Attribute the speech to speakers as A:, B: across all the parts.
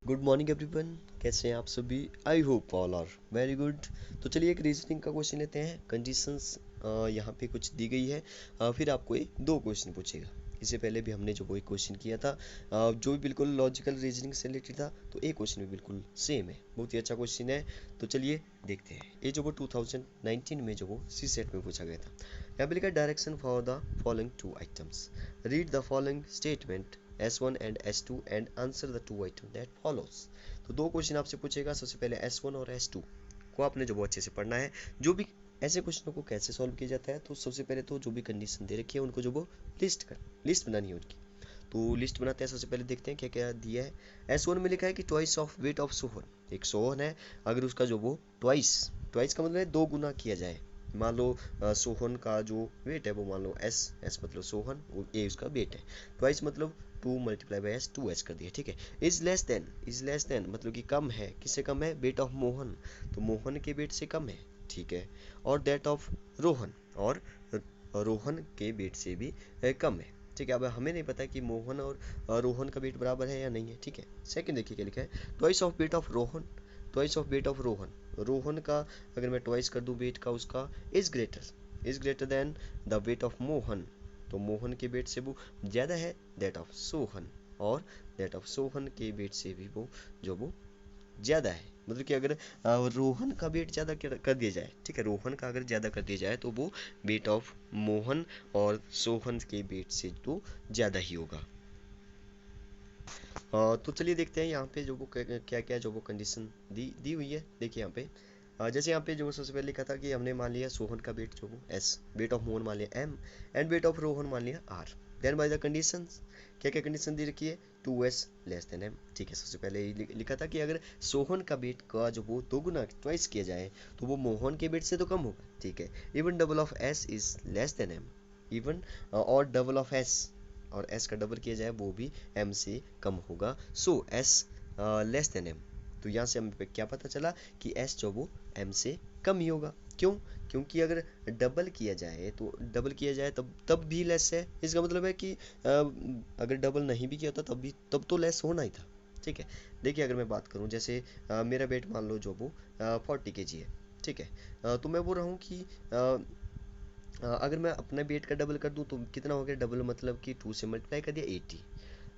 A: Good morning everyone. कैसे हैं आप सभी? I hope all are very good. तो चलिए एक रीजनिंग का क्वेश्चन लेते हैं। कंडीशंस यहाँ पे कुछ दी गई है। फिर आपको ये दो क्वेश्चन पूछेगा। इससे पहले भी हमने जो वो एक क्वेश्चन किया था, जो भी बिल्कुल लॉजिकल रीजनिंग से रिलेटेड था, तो एक क्वेश्चन भी बिल्कुल सेम है। बहुत ही अच्छा क्वेश्चन है। तो चलिए देखते हैं। ये जो वो 2019 में जो वो सी सेट में पूछा गया था। यहाँ पे लिखा direction for the following two items, read the following statement S1 and S2 and answer the two items that follows। तो दो क्वेश्चन आपसे पूछेगा। सबसे पहले S1 और S2 को आपने जो वो अच्छे से पढ़ना है। जो भी ऐसे क्वेश्चनों को कैसे सॉल्व किया जाता है, तो सबसे पहले तो जो भी कंडीशन दे रखी है उनको जो वो लिस्ट बनानी है उनकी। तो लिस्ट बनाते हैं। सबसे पहले देखते हैं क्या क्या दिया है। S1 में लिखा है कि twice of weight of Sohan. एक सोहन है, अगर उसका जो वो ट्वाइस, ट्वाइस का मतलब है दो गुना किया जाए। मान लो सोहन का जो वेट है वो मान लो एस मतलब सोहन, ए उसका वेट है। ट्वाइस मतलब 2 मल्टीप्लाई बाई एस, 2 एस कर दिया, ठीक है। इज लेस देन मतलब कि कम है। किससे कम है? वेट ऑफ मोहन, तो मोहन के वेट से कम है, ठीक है। और दैट ऑफ रोहन, और रोहन के वेट से भी कम है, ठीक है। अब हमें नहीं पता कि मोहन और रोहन का वेट बराबर है या नहीं है, ठीक है। सेकंड देखिए क्या लिखा है। Twice of weight of Rohan, twice of weight of Rohan, Rohan का अगर मैं ट्वाइस कर दूं वेट का उसका, is greater then the weight of Mohan, तो मोहन के वेट से वो ज़्यादा है दैट ऑफ सोहन, और दैट ऑफ सोहन के वेट से भी वो जो वो ज़्यादा है। मतलब कि अगर रोहन का वेट ज़्यादा कर दिया जाए, ठीक है, रोहन का अगर ज़्यादा कर दिया जाए तो वो वेट ऑफ मोहन और सोहन के वेट से तो ज़्यादा ही होगा। तो चलिए देखते हैं यहाँ पे जो वो क्या क्या जो वो कंडीशन दी हुई है। देखिए यहाँ पे जैसे यहाँ पे जो सबसे पहले लिखा था कि हमने मान लिया सोहन का वेट जो वो एस, वेट ऑफ मोहन मान लिया M, and weight of Rohan मान लिया R. Then by the conditions, क्या क्या कंडीशन दी रखी है? 2s लेस देन m, ठीक है। सबसे पहले लिखा था कि अगर सोहन का वेट का जो वो दो गुना ट्वाइस किया जाए तो वो मोहन के वेट से तो कम होगा, ठीक है। Even double of s is less than m, even और डबल ऑफ s, और s का डबल किया जाए वो भी m से कम होगा। सो s लेस देन m। तो यहाँ से हमें क्या पता चला कि s जो वो m से कम ही होगा। क्यों? क्योंकि अगर डबल किया जाए तो तब भी लेस है। इसका मतलब है कि अगर डबल नहीं भी किया होता तब तो लेस होना ही था, ठीक है। देखिए अगर मैं बात करूं, जैसे मेरा वेट मान लो जो वो 40 kg है, ठीक है। तो मैं बोल रहा हूँ कि अगर मैं अपने वेट का डबल कर दूं तो कितना हो गया? डबल मतलब कि 2 से मल्टीप्लाई कर दिया 80।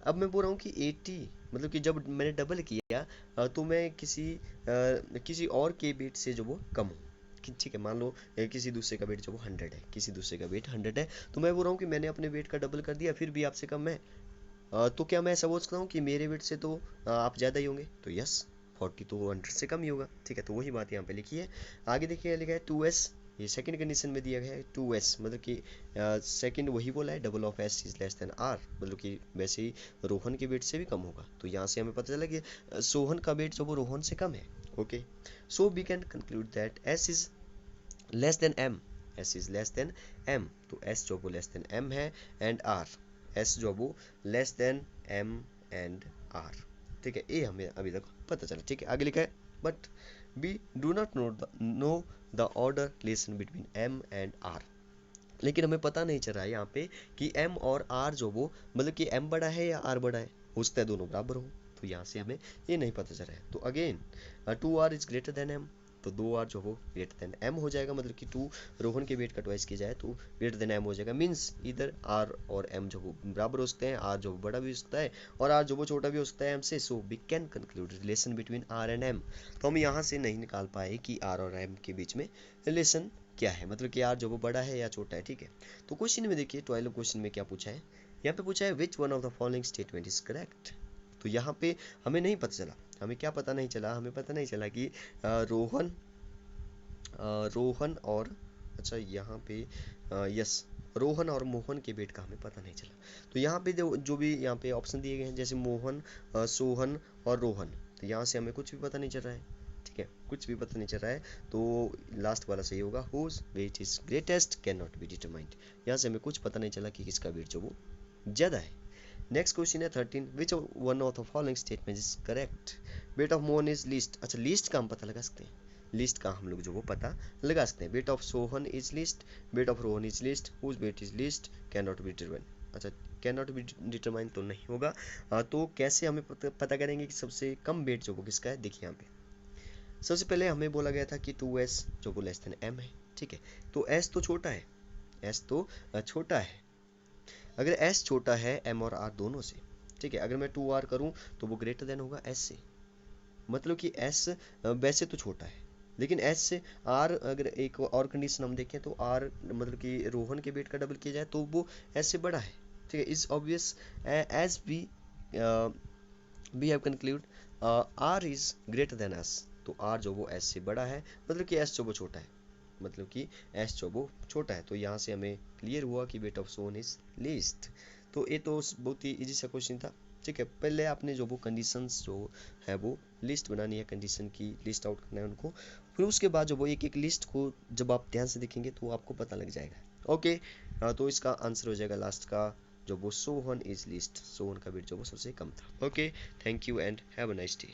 A: अब मैं बोल रहा हूँ कि 80 मतलब कि जब मैंने डबल किया तो मैं किसी और के वेट से जो वो कम हूँ, ठीक है। मान लो किसी दूसरे का वेट जो वो 100 है, किसी दूसरे का वेट 100 है, तो मैं बोल रहा हूँ कि मैंने अपने वेट का डबल कर दिया फिर भी आपसे कम है। तो क्या मैं ऐसा बोल सकता हूँ कि मेरे वेट से तो आप ज़्यादा ही होंगे? तो यस, 40 तो 100 से कम ही होगा, ठीक है। तो वही बात यहाँ पे लिखी है। आगे देखिए लिखा है 2s, ये सेकंड कंडीशन में दिया गया है 2s, मतलब कि सेकंड वही बोला है, double of s is less then r, मतलब कि वैसे ही रोहन के वेट से भी कम होगा। तो यहाँ से हमें पता चला कि सोहन का वेट जो वो रोहन से कम है। Okay, so we can conclude that s is less than m, s is less than m, तो s जो वो लेस देन m है, एंड r, s जो वो less than m and r, ठीक है। ये हमें अभी तक पता चला, ठीक है। आगे लिखा है but we do not know the order relation between m and r। लेकिन हमें पता नहीं चल रहा है यहाँ पे कि m और r जो वो मतलब कि m बड़ा है या r बड़ा है, हो सकता है दोनों बराबर हो। तो यहाँ से हमें ये नहीं पता चल रहा है। तो again 2r is greater then m, तो 2r जो वो ग्रेटर देन m हो जाएगा, मतलब कि 2 रोहन के वेट का ट्वाइस किया जाए तो ग्रेटर देन m हो जाएगा। मीन्स इधर r और m जो वो बराबर हो सकते हैं, r जो वो बड़ा भी हो सकता है और r जो वो छोटा भी हो सकता है m से। So we can conclude relation between r and m। तो हम यहाँ से नहीं निकाल पाए कि r और m के बीच में रिलेशन क्या है, मतलब कि r जो वो बड़ा है या छोटा है, ठीक है। तो क्वेश्चन में देखिए 12 क्वेश्चन में क्या पूछा है। यहाँ पे पूछा है which one of the following statement is correct. तो यहाँ पे हमें नहीं पता चला, हमें क्या पता नहीं चला, हमें पता नहीं चला कि रोहन रोहन और, अच्छा यहाँ पे यस, रोहन और मोहन के वेट का हमें पता नहीं चला। तो यहाँ पे जो भी यहाँ पे ऑप्शन दिए गए हैं, जैसे मोहन, सोहन और रोहन, तो यहाँ से हमें कुछ भी पता नहीं चल रहा है, ठीक है, कुछ भी पता नहीं चल रहा है। तो लास्ट वाला सही होगा, whose weight is greatest can not be determined. यहाँ से हमें कुछ पता नहीं चला कि किसका वेट जो वो ज़्यादा है। नेक्स्ट क्वेश्चन है 13, which one of the following statement is correct. Weight of Mohan is least, अच्छा लीस्ट का हम पता लगा सकते हैं, लिस्ट का हम लोग जो वो पता लगा सकते हैं। Weight of Sohan is least, weight of Rohan is least, whose weight is least can not be determined. अच्छा कैन नॉट बी डिटरमाइन तो नहीं होगा। तो कैसे हमें पता करेंगे कि सबसे कम वेट जो वो किसका है? देखिए यहाँ पे सबसे पहले हमें बोला गया था कि 2s जो वो लेस देन m है, ठीक है। तो s तो छोटा है, s तो छोटा है। अगर s छोटा है m और r दोनों से, ठीक है, अगर मैं 2r करूं तो वो ग्रेटर देन होगा s से, मतलब कि s वैसे तो छोटा है, लेकिन s से r, अगर एक और कंडीशन हम देखें तो r मतलब कि रोहन के वेट का डबल किया जाए तो वो s से बड़ा है, ठीक है। Is obvious as we have conclude r is greater than s, तो r जो वो s से बड़ा है, मतलब कि s जो वो छोटा है, मतलब कि s जो वो छोटा है। तो यहाँ से हमें क्लियर हुआ कि weight of Sohan is least. तो ये तो बहुत ही इजी सा क्वेश्चन था, ठीक है। पहले आपने जो वो कंडीशंस जो है वो लिस्ट बनानी है, कंडीशन की लिस्ट आउट करना है उनको, फिर उसके बाद जो वो एक एक लिस्ट को जब आप ध्यान से देखेंगे तो आपको पता लग जाएगा। ओके, तो इसका आंसर हो जाएगा लास्ट का जो वो सोहन इज लिस्ट, सोहन का वेट जो वो सबसे कम था। Okay, thank you and have a nice day.